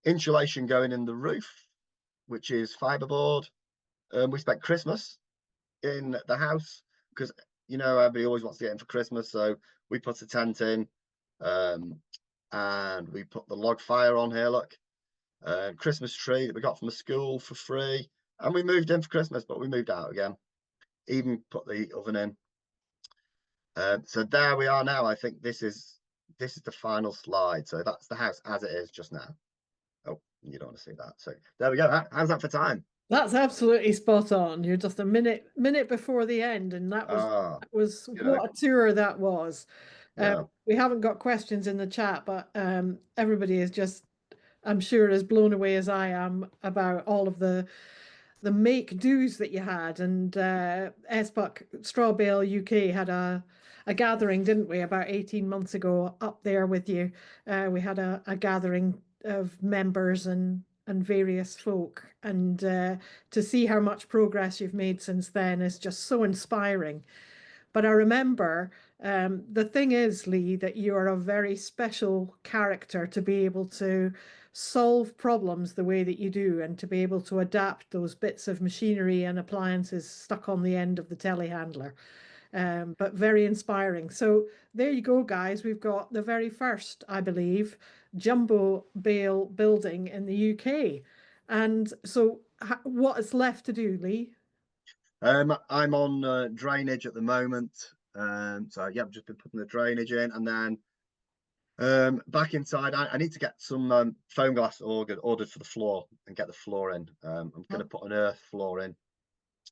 Insulation going in the roof, which is fiberboard. We spent Christmas in the house because everybody always wants to get in for Christmas, so we put a tent in, and we put the log fire on here. Look, Christmas tree that we got from the school for free, and we moved in for Christmas, but we moved out again. Even put the oven in. So there we are now. I think this is the final slide. So that's the house as it is just now. Oh, you don't want to see that. So there we go. How's that for time? That's absolutely spot on. You're just a minute before the end, and that was what a tour that was. Yeah. We haven't got questions in the chat, but everybody is just, I'm sure, as blown away as I am about all of the make do's that you had. And SBUK Straw Bale UK had a gathering, didn't we, about 18 months ago up there with you. We had a gathering of members and various folk, and to see how much progress you've made since then is just so inspiring. But I remember the thing is, Lee, that you are a very special character to be able to solve problems the way that you do and to be able to adapt those bits of machinery and appliances stuck on the end of the telehandler. But very inspiring. So there you go, guys. We've got the very first, I believe, jumbo bale building in the UK. And so what is left to do, Lee? I'm on drainage at the moment. So yeah, I've just been putting the drainage in, and then back inside, I need to get some foam glass ordered for the floor and get the floor in. I'm going to put an earth floor in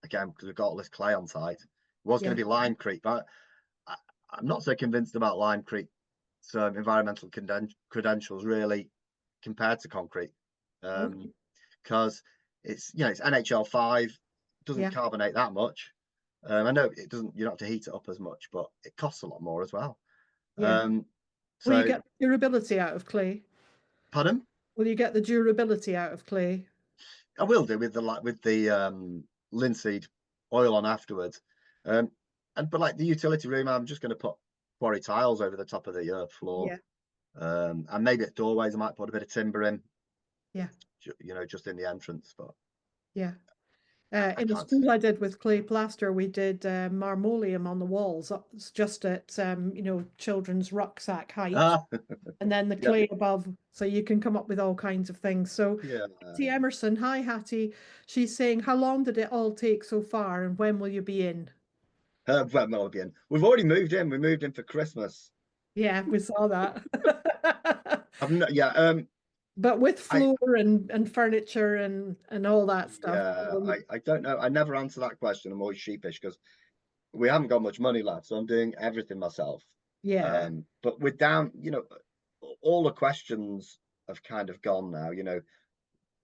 again because we've got all this clay on site. It was going to be limecrete, but I'm not so convinced about limecrete. So environmental credentials really compared to concrete, because it's it's NHL5, doesn't carbonate that much. I know it doesn't. You don't have to heat it up as much, but it costs a lot more as well. Will you get durability out of clay? Pardon? Will you get the durability out of clay? I will do with the linseed oil on afterwards. But like the utility room, I'm just going to put quarry tiles over the top of the earth floor. And maybe at doorways I might put a bit of timber in. Yeah. Just in the entrance. But yeah. In the school I did with clay plaster, we did marmoleum on the walls, just at children's rucksack height, and then the clay above, so you can come up with all kinds of things. So Hattie Emerson, hi Hattie, she's saying, how long did it all take so far, and when will you be in? When will I be in? We've already moved in. We moved in for Christmas. Yeah, we saw that. But with floor and furniture and all that stuff. Yeah, I don't know. I never answer that question. I'm always sheepish because we haven't got much money left, so I'm doing everything myself. Yeah. But we're down, all the questions have kind of gone now.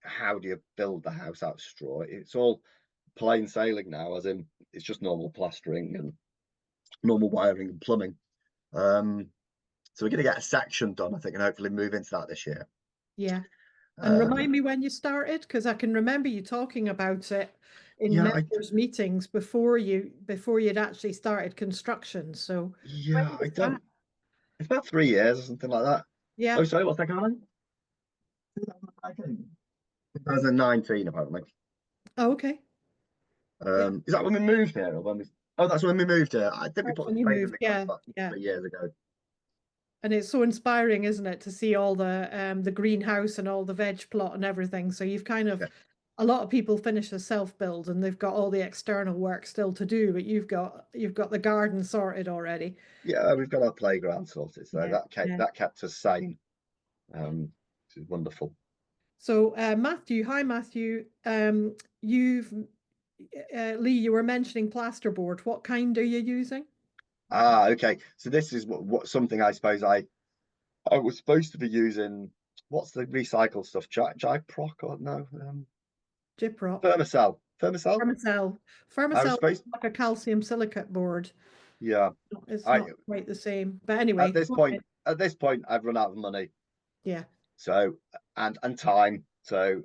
How do you build the house out of straw? It's all plain sailing now, as in it's just normal plastering and normal wiring and plumbing. So we're going to get a section done, I think, and hopefully move into that this year. Yeah. And remind me when you started, because I can remember you talking about it in members' meetings before you'd actually started construction. So yeah, I don't. It's about 3 years or something like that. Yeah. Oh, sorry, what's that, Carly? 2019, apparently. Oh, okay. Is that when we moved here, or when we? Oh, that's when we moved here. I think we put the moved. about 3 years ago. And it's so inspiring, isn't it, to see all the greenhouse and all the veg plot and everything. So you've kind of a lot of people finish a self-build and they've got all the external work still to do, but you've got the garden sorted already. Yeah, we've got our playground sorted, so that kept us sane. Which is wonderful. So Matthew, hi Matthew. Lee, you were mentioning plasterboard. What kind are you using? Ah, okay. So this is what something I suppose I was supposed to be using. What's the recycled stuff? Jiproc or no? Gyprock. Thermacell. Thermacell. Fermacell. I was Fermacell is supposed. like a calcium silicate board. Yeah. It's I not quite the same. But anyway, go ahead. at this point, I've run out of money. Yeah. So and time. So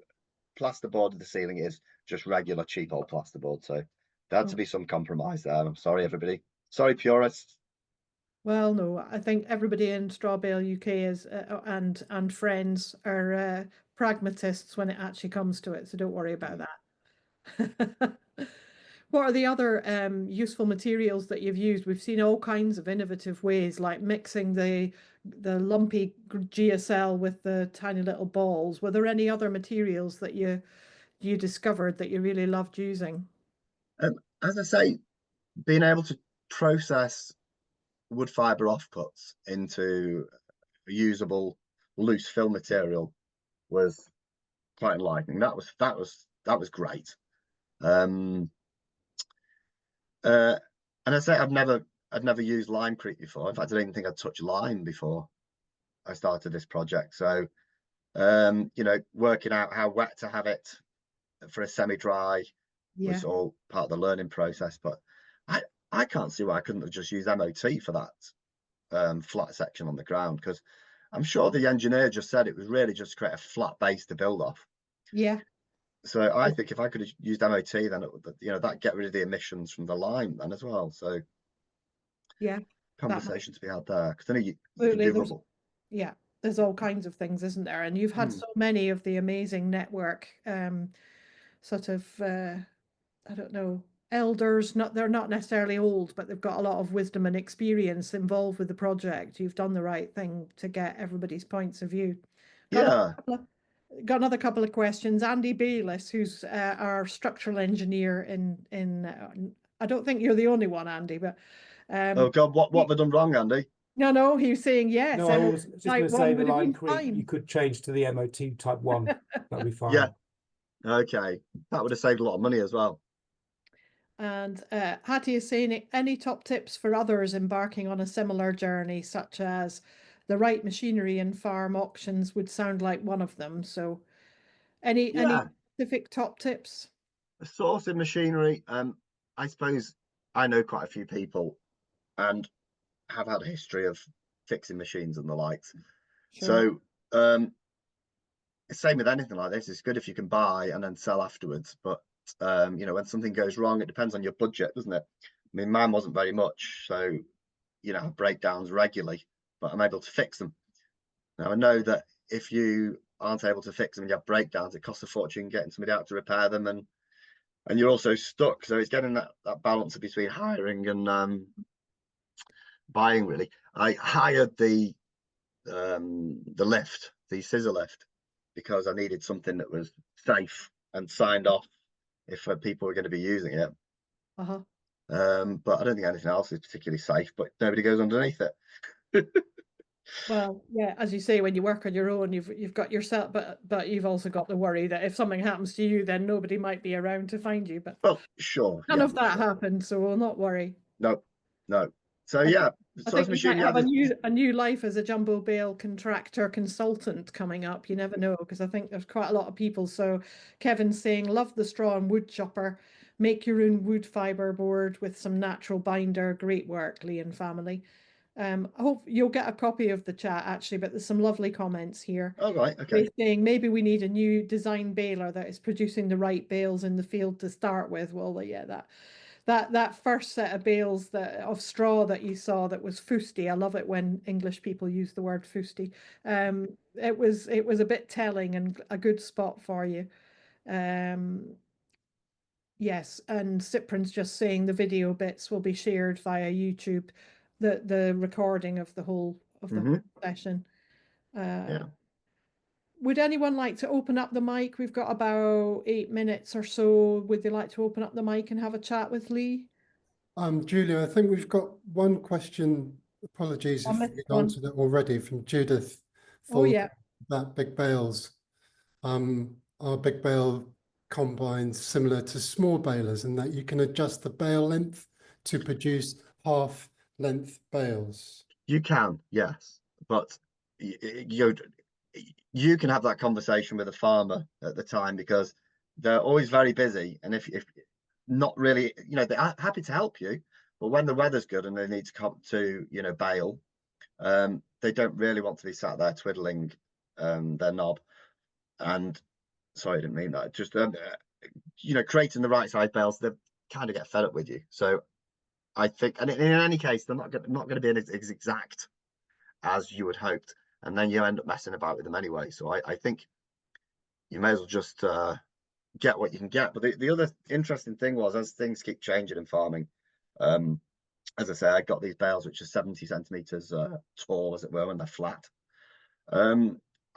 plasterboard of the ceiling is just regular cheap old plasterboard. So there had to Oh, be some compromise there. I'm sorry, everybody. Sorry, purists. well, no, I think everybody in Straw Bale UK is and friends are pragmatists when it actually comes to it. So don't worry about that. What are the other useful materials that you've used? We've seen all kinds of innovative ways, like mixing the lumpy GSL with the tiny little balls. Were there any other materials that you discovered that you really loved using? As I say, being able to process wood fiber offcuts into usable loose fill material was quite enlightening. That was great. Um, and I say I'd never used limecrete before. In fact, I didn't even think I'd touched lime before I started this project. So working out how wet to have it for a semi-dry Yeah, was all part of the learning process. But I can't see why I couldn't have just used MOT for that flat section on the ground, because I'm sure the engineer just said it was really just to create a flat base to build off. yeah. So I think if I could have used MOT, then that get rid of the emissions from the lime then as well. So Yeah, that conversation to be had there, because then you can absolutely. do There's rubble. yeah, there's all kinds of things, isn't there? And you've had Hmm. so many of the amazing network sort of I don't know, elders. Not they're not necessarily old, but they've got a lot of wisdom and experience involved with the project. You've done the right thing to get everybody's points of view. Got another Yeah. couple of, got another couple of questions. Andy Bayliss, who's our structural engineer in I don't think you're the only one, Andy, but Oh um, God, what have I done wrong, Andy? no, he was saying yes. No, I was just going Type to say one the would have line been creep, you fine. could change to the MOT type 1. That'd be fine. Yeah. Okay. That would have saved a lot of money as well. And Hattie is saying any top tips for others embarking on a similar journey, such as the right machinery and farm auctions would sound like one of them. So any Yeah. specific top tips? Sourcing machinery. I suppose I know quite a few people and have had a history of fixing machines and the likes. Sure. So same with anything like this. It's good if you can buy and then sell afterwards. But when something goes wrong, it depends on your budget, doesn't it? I mean, mine wasn't very much, so breakdowns regularly, but I'm able to fix them. Now I know that if you aren't able to fix them and you have breakdowns, it costs a fortune getting somebody out to repair them, and you're also stuck. So it's getting that balance between hiring and buying. Really, I hired the lift, the scissor lift, because I needed something that was safe and signed off if people were going to be using it. Uh-huh. But I don't think anything else is particularly safe, but nobody goes underneath it. Well, yeah, as you say, when you work on your own, you've got yourself, but you've also got the worry that if something happens to you, then nobody might be around to find you. But Well, sure. none Yeah, of that sure. happened, so we'll not worry. No. So I yeah, I source think you machine. might Yeah, have a new life as a jumbo bale contractor consultant coming up. You never know, because I think there's quite a lot of people. So Kevin's saying, love the straw and wood chopper. Make your own wood fiber board with some natural binder. Great work, Lee and family. I hope you'll get a copy of the chat actually, but there's some lovely comments here. all right. Okay. They're saying maybe we need a new design baler that is producing the right bales in the field to start with. Well, yeah, that first set of bales of straw that you saw that was fusty. I love it when English people use the word fusty. It was a bit telling and a good spot for you. Yes, and Cyprin's just saying the video bits will be shared via YouTube, the recording of the whole session. Yeah. Would anyone like to open up the mic? We've got about 8 minutes or so. Would they like to open up the mic and have a chat with Lee? Julia, I think we've got one question. Apologies I if missed we've one. answered it already, from Judith Oh yeah. about Big Bales. Are Big Bale combines similar to small balers in that you can adjust the bale length to produce half length bales? You can, yes, but you can have that conversation with a farmer at the time, because they're always very busy, and if not really, they're happy to help you, but when the weather's good and they need to come to bale, they don't really want to be sat there twiddling their knob. And sorry, I didn't mean that. Just creating the right size bales, they kind of get fed up with you. So I think, and in any case, they're not going to be as exact as you had hoped, and then you end up messing about with them anyway. So I think you may as well just get what you can get. But the other interesting thing was, as things keep changing in farming, as I say, I got these bales which are 70 centimeters tall, as it were, when they're flat.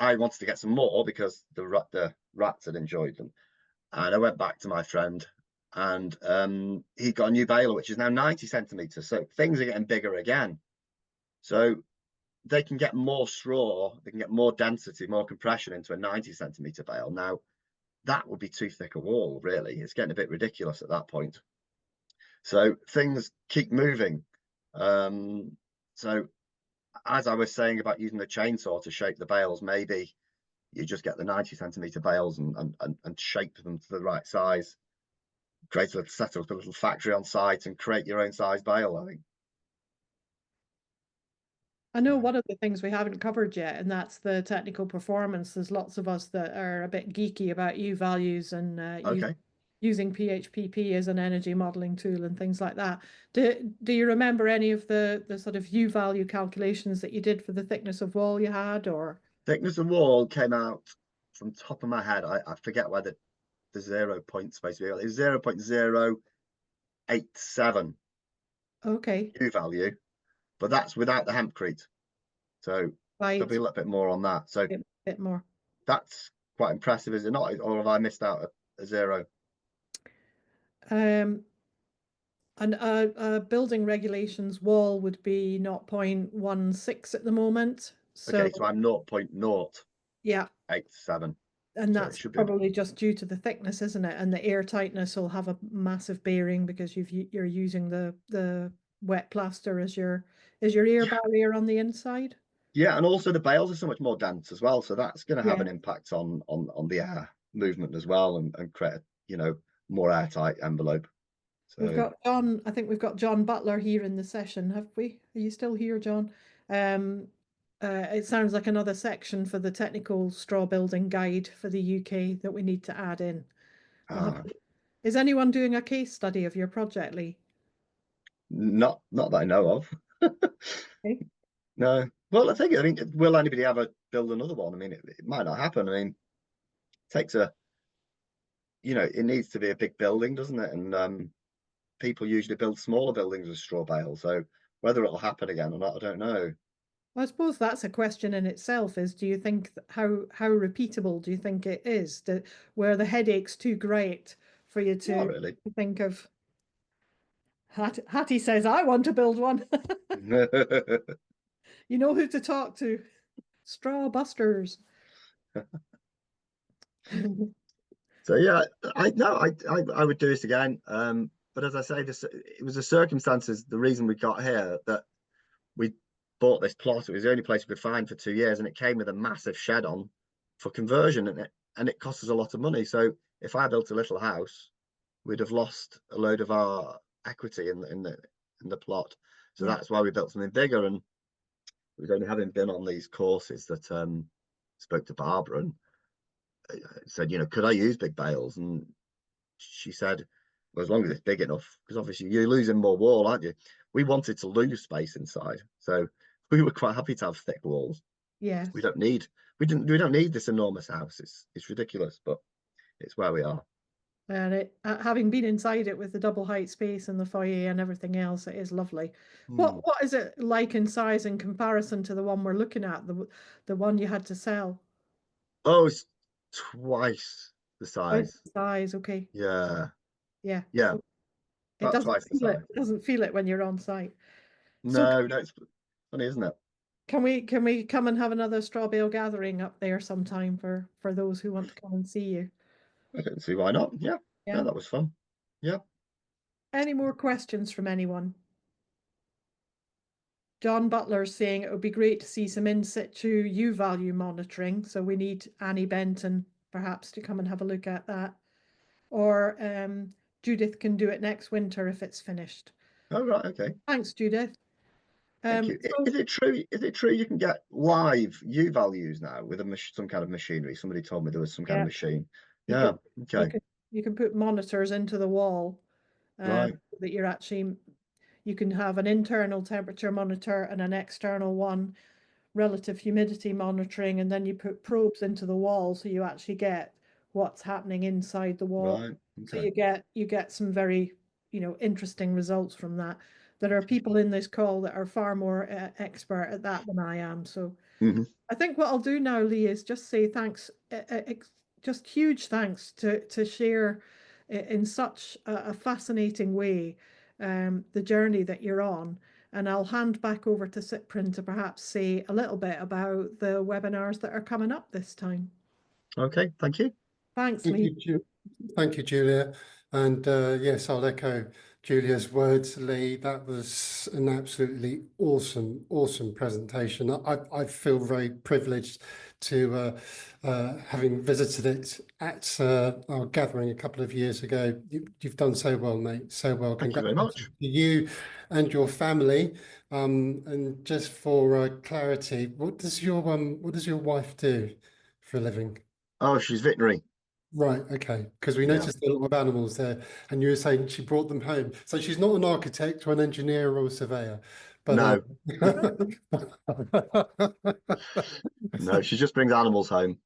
I wanted to get some more because the rats had enjoyed them, and I went back to my friend, and he got a new baler which is now 90 centimeters. So things are getting bigger again. So they can get more straw, they can get more density, more compression into a 90 centimeter bale. Now, that would be too thick a wall, really. It's getting a bit ridiculous at that point. So things keep moving. So as I was saying about using the chainsaw to shape the bales, maybe you just get the 90 centimeter bales and shape them to the right size, set up a little factory on site and create your own size bale, I think. I know one of the things we haven't covered yet, and that's the technical performance. There's lots of us that are a bit geeky about U values and Okay. using PHPP as an energy modeling tool and things like that. Do you remember any of the sort of U value calculations that you did for the thickness of wall you had, or? Thickness of wall came out from top of my head. I forget where the 0 point supposed to be. It was 0.087 Okay. U value, but that's without the hempcrete. So there'll be a little bit more on that. So bit more. That's quite impressive, is it not? Or have I missed out a 0? And building regulations wall would be 0.16 at the moment. So Okay, so I'm 0.087. yeah, and So that's it should be probably just due to the thickness, isn't it? And the air tightness will have a massive bearing because you're using the wet plaster as your air barrier on the inside. Yeah, and also the bales are so much more dense as well, so that's going to have Yeah. an impact on the air movement as well, and create more airtight envelope. So We've got John. I think we've got John Butler here in the session. Have we? Are you still here, John? It sounds like another section for the technical straw building guide for the UK that we need to add in. Is anyone doing a case study of your project, Lee? not that I know of. Okay. No. Well, I mean, will anybody ever build another one? I mean, it might not happen. I mean, it takes it needs to be a big building, doesn't it? And people usually build smaller buildings with straw bales. So whether it'll happen again or not, I don't know. Well, I suppose that's a question in itself. Is do you think how repeatable do you think it is? Were the headaches too great for you to Not really. think of? Hattie says, "I want to build one." You know who to talk to. Straw busters. So yeah, I would do this again. But as I say, it was the circumstances, the reason we got here, that we bought this plot. It was the only place we could find for 2 years, and it came with a massive shed on for conversion, and it cost us a lot of money. So if I built a little house, we'd have lost a load of our equity in the plot. So that's why we built something bigger. And it was only having been on these courses that spoke to Barbara and said, could I use big bales? And she said, well, as long as it's big enough, because obviously you're losing more wall, aren't you? We wanted to lose space inside, so we were quite happy to have thick walls. Yeah. We don't need this enormous house. It's ridiculous, but it's where we are. And having been inside it with the double height space and the foyer and everything else, it is lovely. What is it like in size in comparison to the one we're looking at, the one you had to sell? Oh, it's twice the size. Twice the size, okay. Yeah. Yeah. Yeah. It doesn't Twice the feel size. it doesn't feel it when you're on site. No, it's funny, isn't it? Can we come and have another straw bale gathering up there sometime for those who want to come and see you? I don't see why not. Yeah. Yeah. That was fun. Yeah. Any more questions from anyone? John Butler's saying it would be great to see some in situ U-value monitoring. So we need Annie Benton perhaps to come and have a look at that. Or Judith can do it next winter if it's finished. Oh, right, okay. Thanks, Judith. Thank you. Is it true? Is it true you can get live U values now with some kind of machinery? Somebody told me there was some kind of machine. Yeah. Okay. You can put monitors into the wall, Right. that you're actually, you can have an internal temperature monitor and an external one, relative humidity monitoring, and then you put probes into the wall, so you actually get what's happening inside the wall. Right. So Okay. you get some very, interesting results from that. There are people in this call that are far more expert at that than I am. So I think what I'll do now, Lee, is just say thanks, just huge thanks to share in such a fascinating way the journey that you're on. And I'll hand back over to Cyprian to perhaps say a little bit about the webinars that are coming up this time. Okay. Thank you. Thanks, Lee. Thank you, Julia. And yes, I'll echo Julia's words, Lee. That was an absolutely awesome presentation. I feel very privileged to having visited it at our gathering a couple of years ago. You've done so well, mate. So well. Thank you very much. To you and your family. And just for clarity, what does your wife do for a living? Oh, she's veterinary. Right, okay, because we noticed a lot of animals there, and you were saying she brought them home. So she's not an architect or an engineer or a surveyor, but no, she just brings animals home.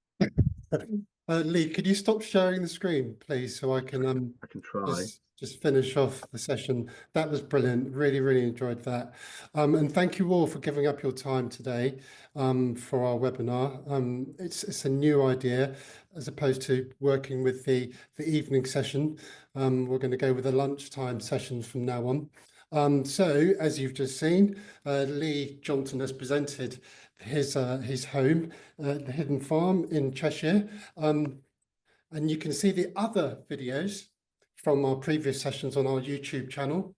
Lee, could you stop sharing the screen, please, so I can try. Just finish off the session. That was brilliant. Really enjoyed that. And thank you all for giving up your time today for our webinar. It's a new idea as opposed to working with the evening session. We're going to go with the lunchtime sessions from now on. So as you've just seen, Lee Johnson has presented his home, the Hidden Farm in Cheshire. And you can see the other videos from our previous sessions on our YouTube channel.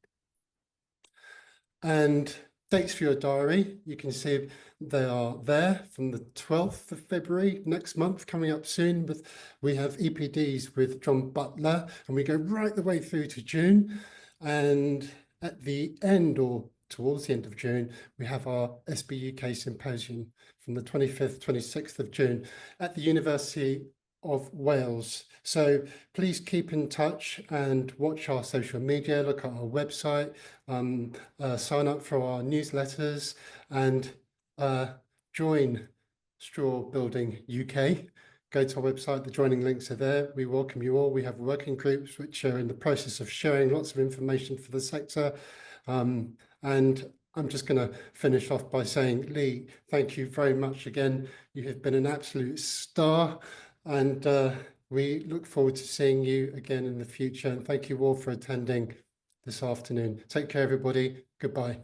And dates for your diary, you can see they are there from the 12th of February next month, coming up soon. We have EPDs with John Butler, and we go right the way through to June. And at the end, or towards the end of June, we have our SBUK symposium from the 25th, 26th of June at the University of Wales. So please keep in touch and watch our social media, look at our website, sign up for our newsletters, and join Straw Building UK. Go to our website, the joining links are there. We welcome you all. We have working groups which are in the process of sharing lots of information for the sector. And I'm just going to finish off by saying, Lee, thank you very much again. You have been an absolute star. And we look forward to seeing you again in the future. And thank you all for attending this afternoon. Take care, everybody. Goodbye.